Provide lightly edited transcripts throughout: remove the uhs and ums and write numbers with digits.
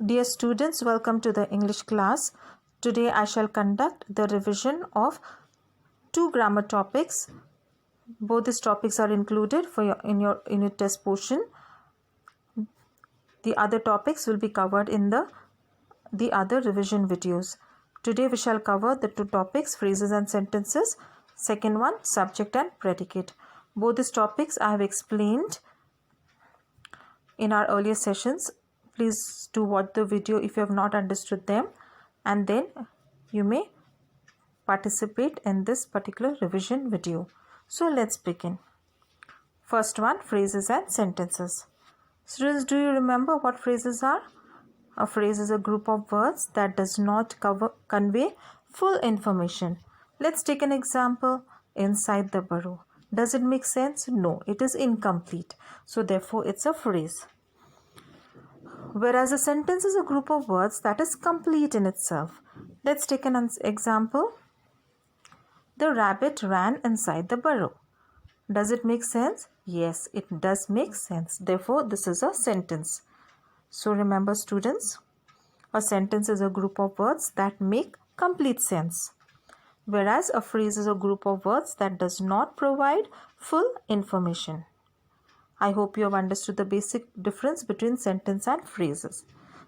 Dear students, welcome to the English class. Today I shall conduct the revision of two grammar topics. Both these topics are included in your unit test portion. The other topics will be covered in the other revision videos. Today we shall cover the two topics, phrases and sentences. Second one, subject and predicate. Both these topics I have explained in our earlier sessions. Please do watch the video if you have not understood them, and then you may participate in this particular revision video. So let's begin. First one, phrases and sentences. Students, do you remember what phrases are? A phrase is a group of words that does not convey full information. Let's take an example. Inside the burrow. Does it make sense? No, it is incomplete. So therefore it's a phrase. Whereas a sentence is a group of words that is complete in itself. Let's take an example. The rabbit ran inside the burrow. Does it make sense? Yes, it does make sense. Therefore, this is a sentence. So remember, students, a sentence is a group of words that make complete sense. Whereas a phrase is a group of words that does not provide full information. I hope you have understood the basic difference between sentence and phrases.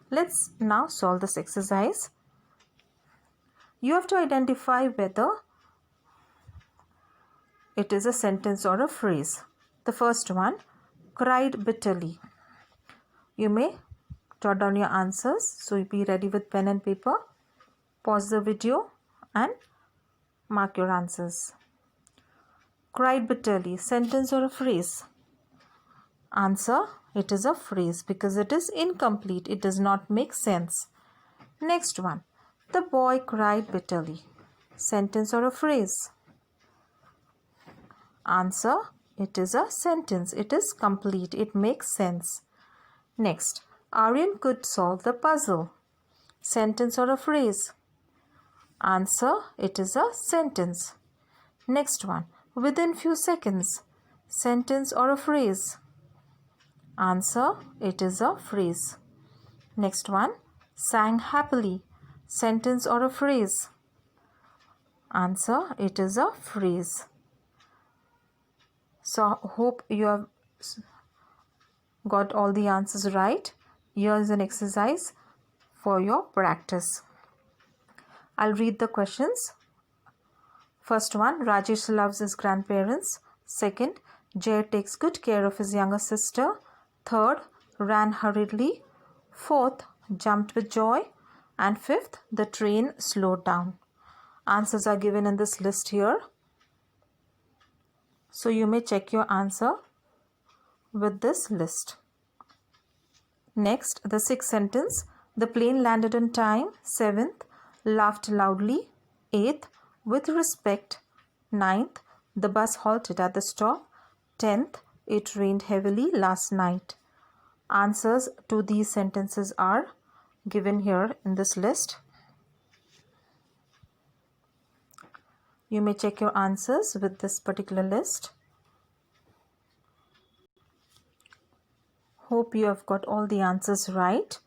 Let's now solve this exercise. You have to identify whether it is a sentence or a phrase. The first one, cried bitterly. You may jot down your answers. So be ready with pen and paper. Pause the video and mark your answers. Cried bitterly, sentence or a phrase? Answer, it is a phrase because it is incomplete. It does not make sense. Next one, the boy cried bitterly. Sentence or a phrase? Answer, it is a sentence. It is complete. It makes sense. Next, Aryan could solve the puzzle. Sentence or a phrase? Answer, it is a sentence. Next one, within few seconds. Sentence or a phrase? Answer, it is a phrase. Next one, sang happily. Sentence or a phrase? Answer, it is a phrase. So hope you have got all the answers right. Here is an exercise for your practice. I'll read the questions. First one, Rajesh loves his grandparents. Second, Jay takes good care of his younger sister. Third, ran hurriedly. Fourth, jumped with joy. And fifth, the train slowed down. Answers are given in this list here. So you may check your answer with this list. Next, the sixth sentence. The plane landed on time. Seventh, laughed loudly. Eighth, with respect. Ninth, the bus halted at the stop. 10th, it rained heavily last night. Answers to these sentences are given here in this list. You may check your answers with this particular list. Hope you have got all the answers right.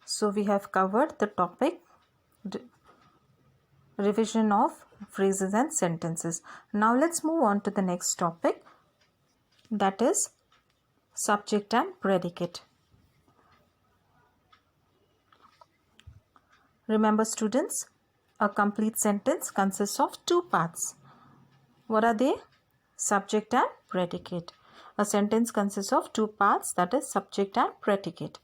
So we have covered the topic revision of phrases and sentences. Now let's move on to the next topic, that is subject and predicate. Remember, students, a complete sentence consists of two parts. What are they? Subject and predicate. A sentence consists of two parts, that is subject and predicate.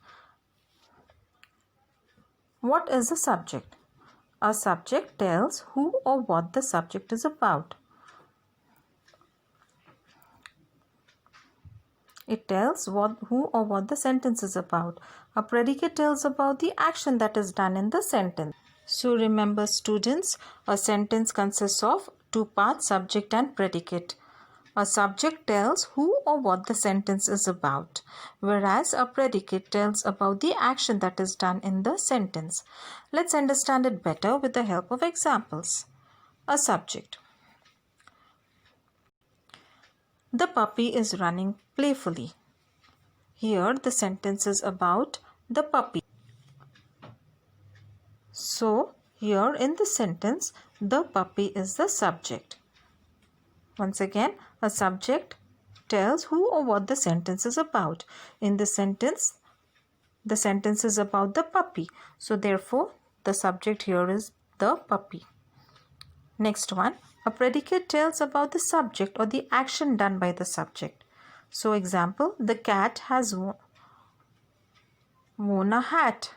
What is the subject? A subject tells who or what the subject is about. It tells who or what the sentence is about. A predicate tells about the action that is done in the sentence. So remember, students, a sentence consists of two parts, subject and predicate. A subject tells who or what the sentence is about, whereas a predicate tells about the action that is done in the sentence. Let's understand it better with the help of examples. A subject. The puppy is running playfully. Here the sentence is about the puppy. So here in the sentence, the puppy is the subject. Once again, a subject tells who or what the sentence is about. In this sentence, the sentence is about the puppy. So therefore, the subject here is the puppy. Next one, a predicate tells about the subject or the action done by the subject. So example, the cat has worn a hat.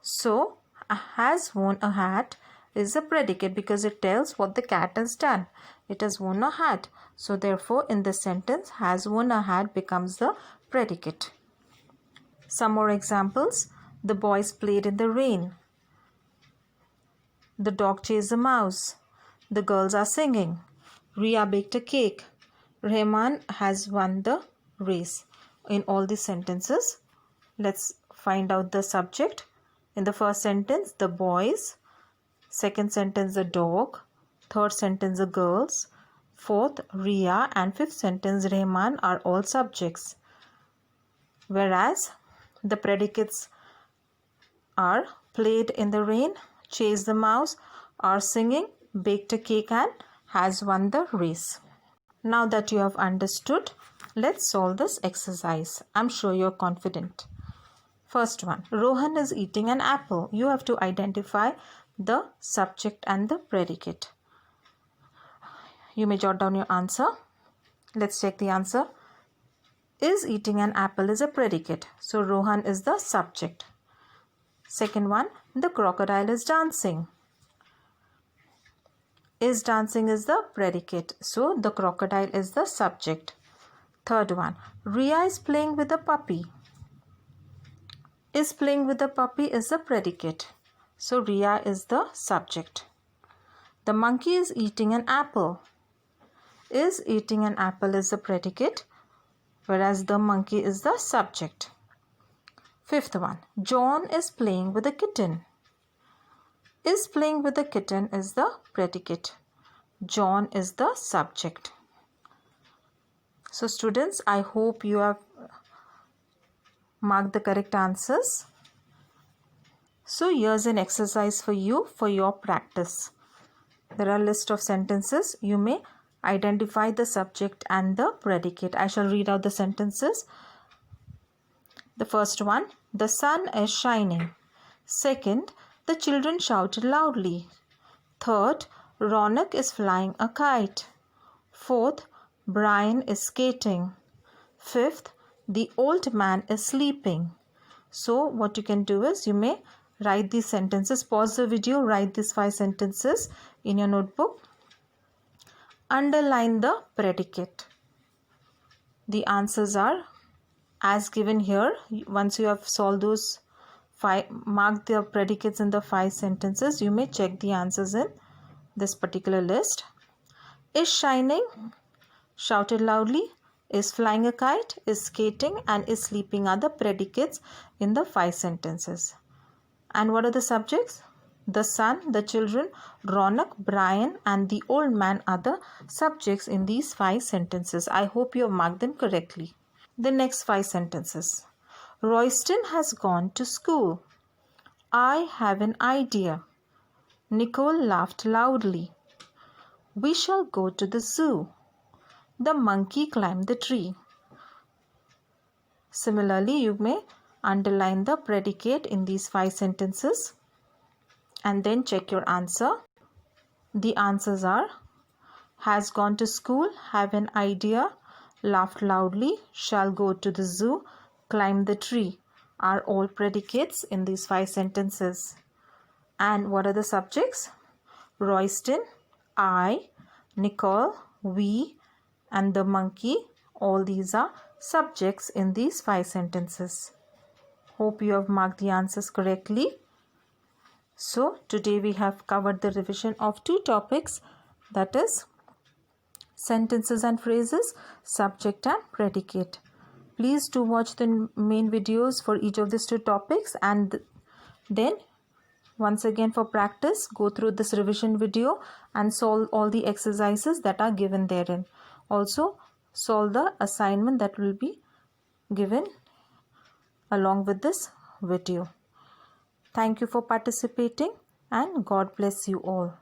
So has worn a hat is a predicate because it tells what the cat has done. It has worn a hat. So therefore, in this sentence, has worn a hat becomes the predicate. Some more examples. The boys played in the rain. The dog chased a mouse. The girls are singing. Ria baked a cake. Rahman has won the race. In all these sentences, let's find out the subject. In the first sentence, the boys. Second sentence, the dog. Third sentence, the girls. Fourth, Ria. And fifth sentence, Rahman are all subjects. Whereas the predicates are played in the rain, chased the mouse, are singing, baked a cake and has won the race. Now that you have understood, let's solve this exercise. I'm sure you're confident. First one, Rohan is eating an apple. You have to identify the subject and the predicate. You may jot down your answer. Let's check the answer. Is eating an apple is a predicate. So Rohan is the subject. Second one, the crocodile is dancing. Is dancing is the predicate. So the crocodile is the subject. Third one, Ria is playing with a puppy. Is playing with a puppy is the predicate. So Ria is the subject. The monkey is eating an apple. Is eating an apple is the predicate, whereas the monkey is the subject. Fifth one, John is playing with a kitten. Is playing with a kitten is the predicate. John is the subject. So students, I hope you have marked the correct answers. So here's an exercise for you for your practice. There are a list of sentences. You may identify the subject and the predicate. I shall read out the sentences. The first one, the sun is shining. Second, the children shouted loudly. Third, Ronak is flying a kite. Fourth, Brian is skating. Fifth, the old man is sleeping. So what you can do is you may write these sentences. Pause the video, write these 5 sentences in your notebook. Underline the predicate. The answers are as given here. Once you have solved those 5, mark the predicates in the 5 sentences. You may check the answers in this particular list. Is shining, shouted loudly. Is flying a kite, is skating, and is sleeping are the predicates in the 5 sentences. And what are the subjects? The sun, the children, Ronak, Brian, and the old man are the subjects in these 5 sentences. I hope you have marked them correctly. The next 5 sentences. Royston has gone to school. I have an idea. Nicole laughed loudly. We shall go to the zoo. The monkey climbed the tree. Similarly, you may underline the predicate in these 5 sentences and then check your answer. The answers are has gone to school, have an idea, laughed loudly, shall go to the zoo, climb the tree are all predicates in these 5 sentences. And what are the subjects? Royston, I, Nicole, we, and the monkey. All these are subjects in these 5 sentences. Hope you have marked the answers correctly. So today we have covered the revision of 2 topics, that is sentences and phrases, subject and predicate. Please do watch the main videos for each of these 2 topics, and then once again for practice go through this revision video and solve all the exercises that are given therein. Also solve the assignment that will be given along with this video. Thank you for participating and God bless you all.